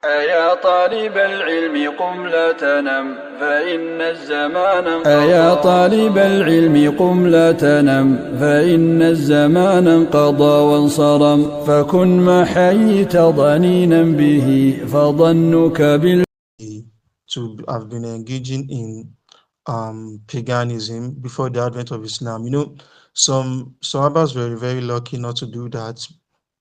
أيا طالب العلم قم لا تنم فإن الزمان أيا طالب العلم قم لا تنم فإن الزمان انقضى وانصرم فكن ما حييت ضنينا به فظنك to have been engaging in paganism before the advent of Islam. You know, some Sahabas were very lucky not to do that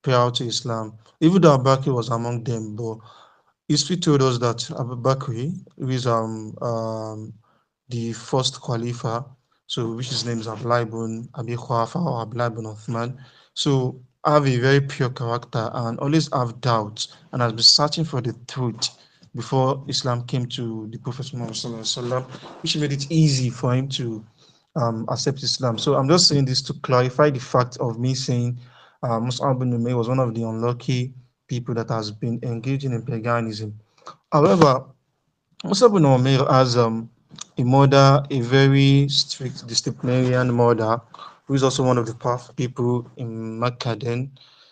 prior to Islam. Even though Abu Bakr was among them, but history told us that Abu Bakr, who is the first Khalifa, so which his name is Abdullah ibn Abi Quhafa or Abdullah ibn Uthman, so have a very pure character and always have doubts and has been searching for the truth before Islam came to the Prophet Muhammad Sallallahu Alaihi Wasallam, which made it easy for him to accept Islam. So I'm just saying this to clarify the fact of me saying Mus'ab ibn Umayr was one of the unlucky people that has been engaging in paganism. However, Mus'ab ibn Umayr has a mother, a very strict disciplinarian mother, who is also one of the powerful people in Makkah then.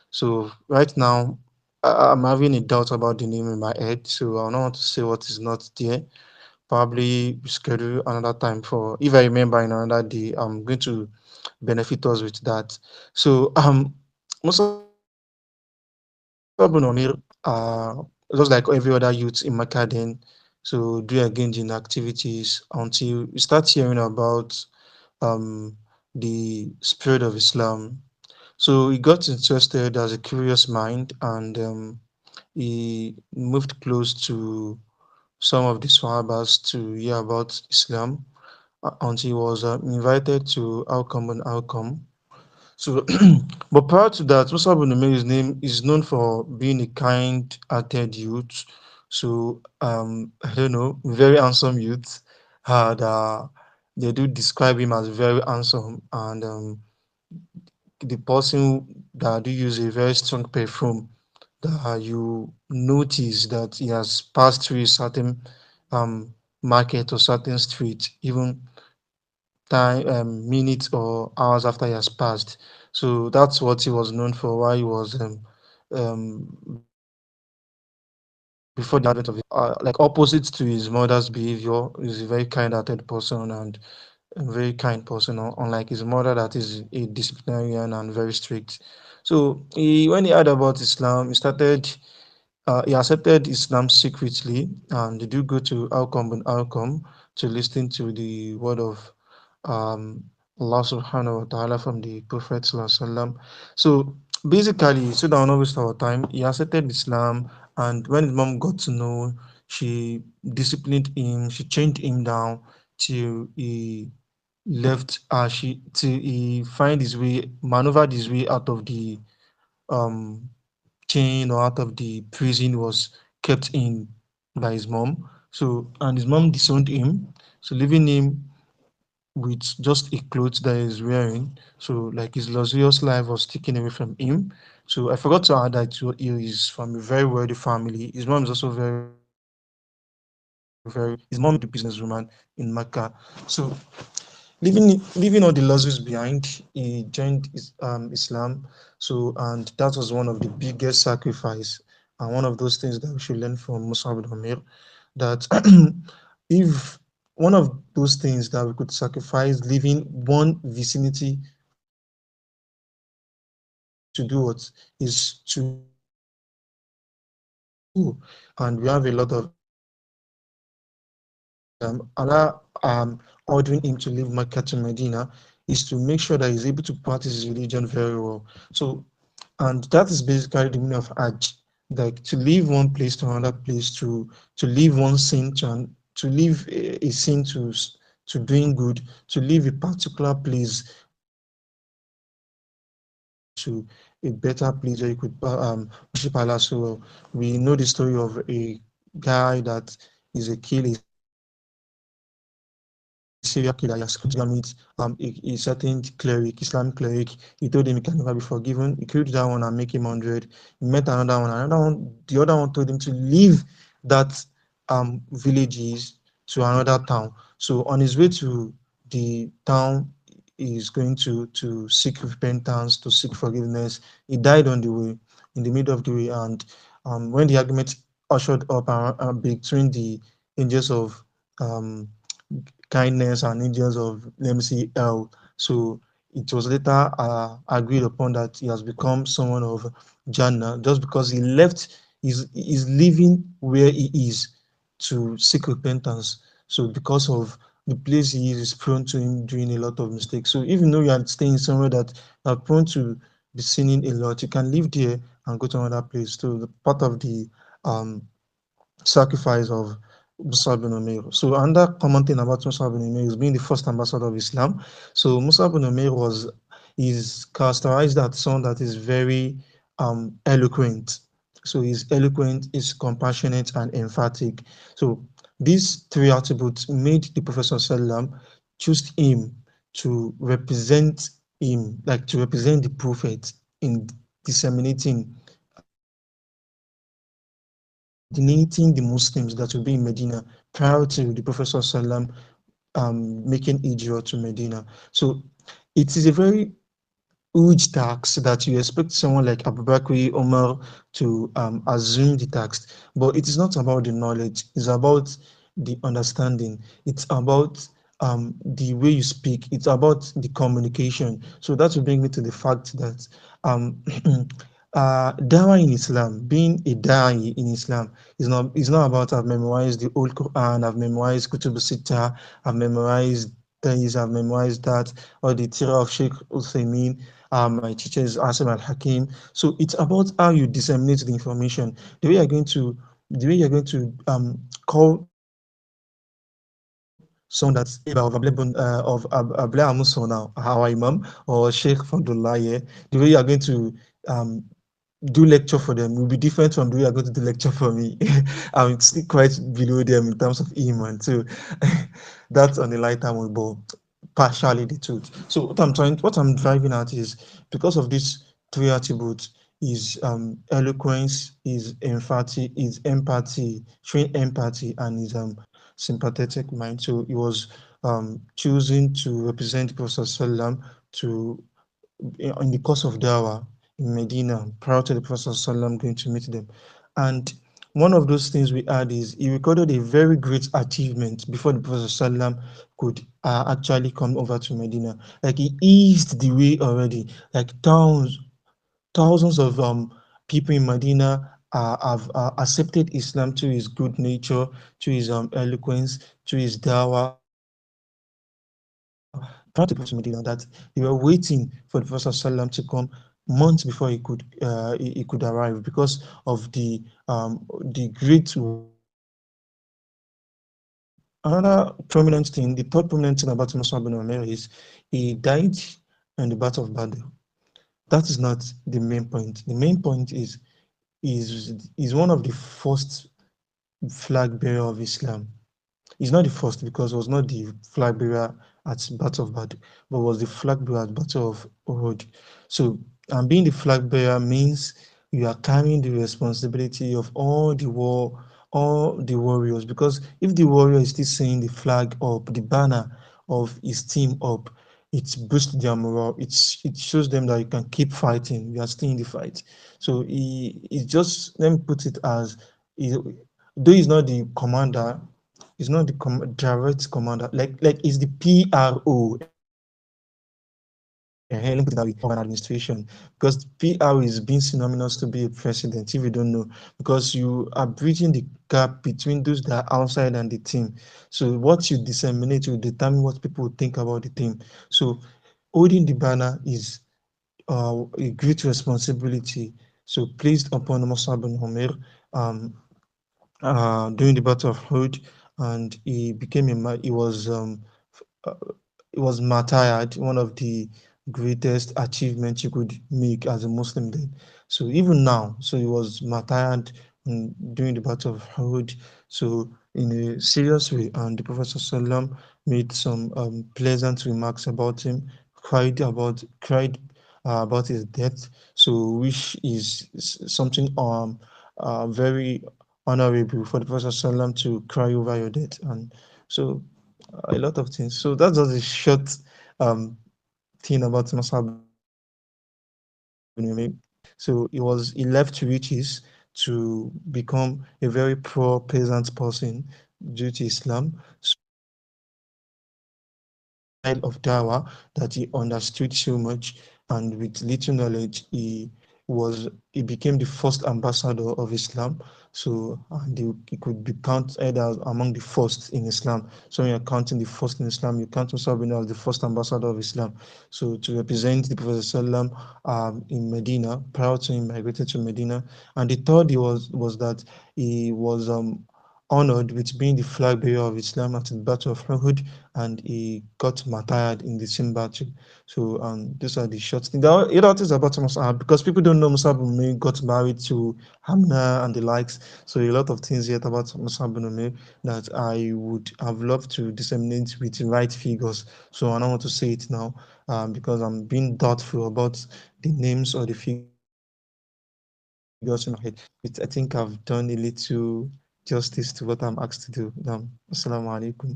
So right now, I'm having a doubt about the name in my head, so I don't want to say what is not there. Probably schedule another time for, if I remember in another day, I'm going to benefit us with that. So Mus'ab ibn Umayr, just like every other youth in Makkah then, so do engage in activities until you start hearing about um, the spirit of Islam. So he got interested as a curious mind, and he moved close to some of the Sahabas to hear about Islam until he was invited to Outcome and Outcome. So, but prior to that, Musab ibn Umayr's name is known for being a kind-hearted youth. So, I don't know, very handsome youth. And they do describe him as very handsome, and the person that do use a very strong perfume that you notice that he has passed through a certain um, market or certain street, even time, minutes or hours after he has passed. So that's what he was known for. Why he was before the advent of like opposite to his mother's behavior. He's a very kind-hearted person and a very kind person, unlike his mother that is a disciplinarian and very strict. So when he heard about Islam, he accepted Islam secretly, and they do go to Alcom and Alcom to listen to the word of um, Allah subhanahu wa ta'ala from the Prophet sallallahu alaihi wasallam. So basically, so that will not waste our time, he accepted Islam, and when his mom got to know, she disciplined him, she chained him down till he left, till he find his way, maneuvered his way out of the um chain or out of the prison was kept in by his mom. So, and his mom disowned him, so leaving him with just a clothes that he's wearing. So, like his luxurious life was taken away from him. So, I forgot to add that he is from a very wealthy family. His mom is also his mom is a businesswoman in Makkah. So, leaving all the luxuries behind, he joined Islam. So, and that was one of the biggest sacrifice and one of those things that we should learn from Musa ibn Amir. That if one of those things that we could sacrifice living one vicinity to do what is to and we have a lot of Allah ordering him to leave Mecca to Medina is to make sure that he's able to practice his religion very well. So, and that is basically the meaning of Hajj, like to leave one place to another place, to leave one sin to leave a sin to doing good, to leave a particular place to a better place where you could worship Allah so well. We know the story of a guy that is a killer, serial killer. He has come to meet a certain cleric, Islamic cleric. He told him he can never be forgiven. He killed that one and make him 100. He met another one. The other one told him to leave that villages to another town. So on his way to the town is going to seek repentance, to seek forgiveness. He died on the way, in the middle of the way, and when the argument ushered up between the angels of um, kindness and angels of, let me see, hell. So it was later agreed upon that he has become someone of Jannah just because he left, is living where he is to seek repentance. So because of the place he is prone to him doing a lot of mistakes. So even though you are staying somewhere that are prone to be sinning a lot, you can live there and go to another place. So the part of the um sacrifice of Mus'ab ibn Umayr. So another common thing about Mus'ab ibn Umayr is being the first ambassador of Islam. So Mus'ab ibn Umayr is characterized as someone that is very eloquent. So he's eloquent, is compassionate and emphatic. So these three attributes made the Prophet Sallam choose him to represent him, like to represent the Prophet in disseminating coordinating the Muslims that will be in Medina prior to the Prophet Sallam making Hijrah to Medina. So it is a very huge task that you expect someone like Abu Bakr Omar to assume the task. But it is not about the knowledge, it's about the understanding, it's about the way you speak, it's about the communication. So that will bring me to the fact that um, dawah in Islam, being a da'i in Islam, is not about I've memorized the old Quran, I've memorized Kutub Sittah, I've memorized this, I've memorized that, or the Tira of Sheikh Uthaymeen. My teacher is Asim Al Hakim. So it's about how you disseminate the information, the way you're going to call someone that's of Abla Amuso now, our Imam, or Sheikh Fadullah, yeah, the way you are going to um, do lecture for them will be different from the way you're going to do lecture for me. I'm still quite below them in terms of Iman. So that's on the lighter note, but partially the truth. So what I'm driving at is because of these three attributes is eloquence, is empathy, showing empathy, and is sympathetic mind. So he was choosing to represent the Prophet Sallam to in the course of Dawah in Medina prior to the Prophet ﷺ going to meet them. And one of those things we had is he recorded a very great achievement before the Prophet ﷺ could actually come over to Medina. Like he eased the way already. Like thousands of people in Medina have accepted Islam to his good nature, to his eloquence, to his dawah prior to the Prophet Medina, that they were waiting for the Prophet Sallam to come months before he could arrive because of the great work he did. So another prominent thing, the third prominent thing about Mus'ab ibn Umair is he died in the Battle of Badr. That is not the main point. The main point is one of the first flag bearer of Islam. He's not the first because he was not the flag bearer at Battle of Badr, but was the flag bearer at Battle of Uhud. So, and being the flag bearer means you are carrying the responsibility of all the warriors. Because if the warrior is still seeing the flag up, the banner of his team up, it boosts their morale. It shows them that you can keep fighting. You are still in the fight. So he just, let me put it as, he, though he's not the commander, it's not the direct commander, like it's the PRO, let me put it that way, of an administration. Because PR is being synonymous to be a president, if you don't know, because you are bridging the gap between those that are outside and the team. So what you disseminate will determine what people think about the team. So holding the banner is a great responsibility. So placed upon Musab bin Umair. Um, during the Battle of Hood, and he was uh, he was martyred, one of the greatest achievements you could make as a Muslim then. So even now, so he was martyred during the Battle of Hood. So in a serious way, and the Prophet ﷺ made some pleasant remarks about him, cried about his death. So which is something very honorable for the Prophet ﷺ to cry over your death. And so a lot of things. So that's just a short um, thing about Mus'ab ibn Umayr. So he left riches to to become a very poor peasant person due to Islam. Style of dawah that he understood so much, and with little knowledge, he became the first ambassador of Islam. So and he could be counted as among the first in Islam. So when you're counting the first in Islam, you count Mus'ab ibn Umayr as the first ambassador of Islam. So to represent the Prophet Sallam in Medina, prior to him migrated to Medina. And the third was that he was honored with being the flag bearer of Islam at the Battle of Uhud, and he got martyred in the same battle. So these are the short things. There are other things about Mus'ab because people don't know Mus'ab ibn Umayr got married to Hamna and the likes. So a lot of things yet about Mus'ab ibn Umayr that I would have loved to disseminate with the right figures. So I don't want to say it now because I'm being doubtful about the names or the figures in my head. I think I've done a little justice to what I'm asked to do. Assalamu alaikum.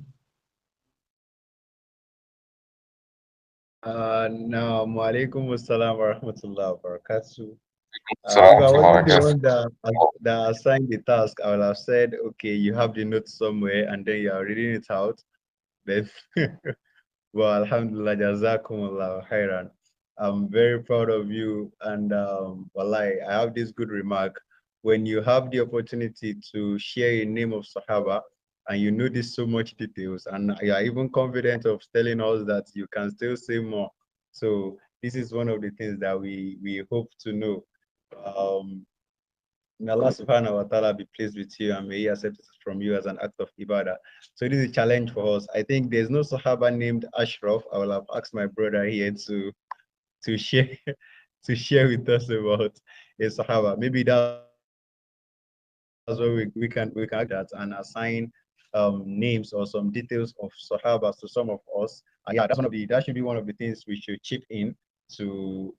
Naam, alaikum assalam wa rahmatullahi wa barakatuh. Salam If I wasn't the alaikum. one that assigned the task, I would have said, okay, you have the notes somewhere and then you are reading it out. Then, well, alhamdulillah, jazakumullah khairan. I'm very proud of you. And wallahi, I have this good remark. When you have the opportunity to share a name of Sahaba and you know this so much details, and you are even confident of telling us that you can still say more. So this is one of the things that we hope to know. Um, May Allah subhanahu wa ta'ala be pleased with you and may He accept it from you as an act of ibadah. So this is a challenge for us. I think there's no Sahaba named Ashraf. I will have asked my brother here to share to share with us about a Sahaba. Maybe that's where we can that and assign names or some details of Sahabas to some of us. And yeah, that should be one of the things we should chip in to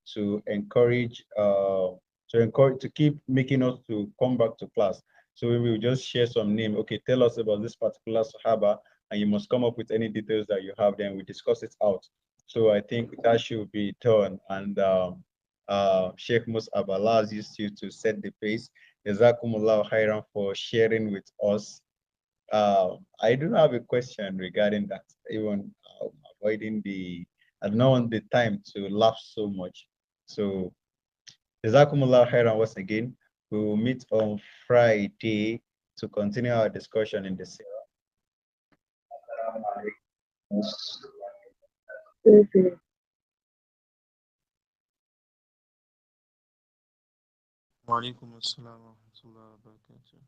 encourage to keep making us to come back to class. So we will just share some name. Okay, tell us about this particular Sahaba, and you must come up with any details that you have. Then we discuss it out. So I think that should be done. And Sheikh Mus'ab, Allah used you to set the pace. Jazakumullah khairan for sharing with us. I do have a question regarding that, even avoiding I don't want the time to laugh so much. So, Jazakumullah khairan once again. We will meet on Friday to continue our discussion in the Seerah. Mhm. Wa alaikum assalam wa rahmatullahi wa barakatuh.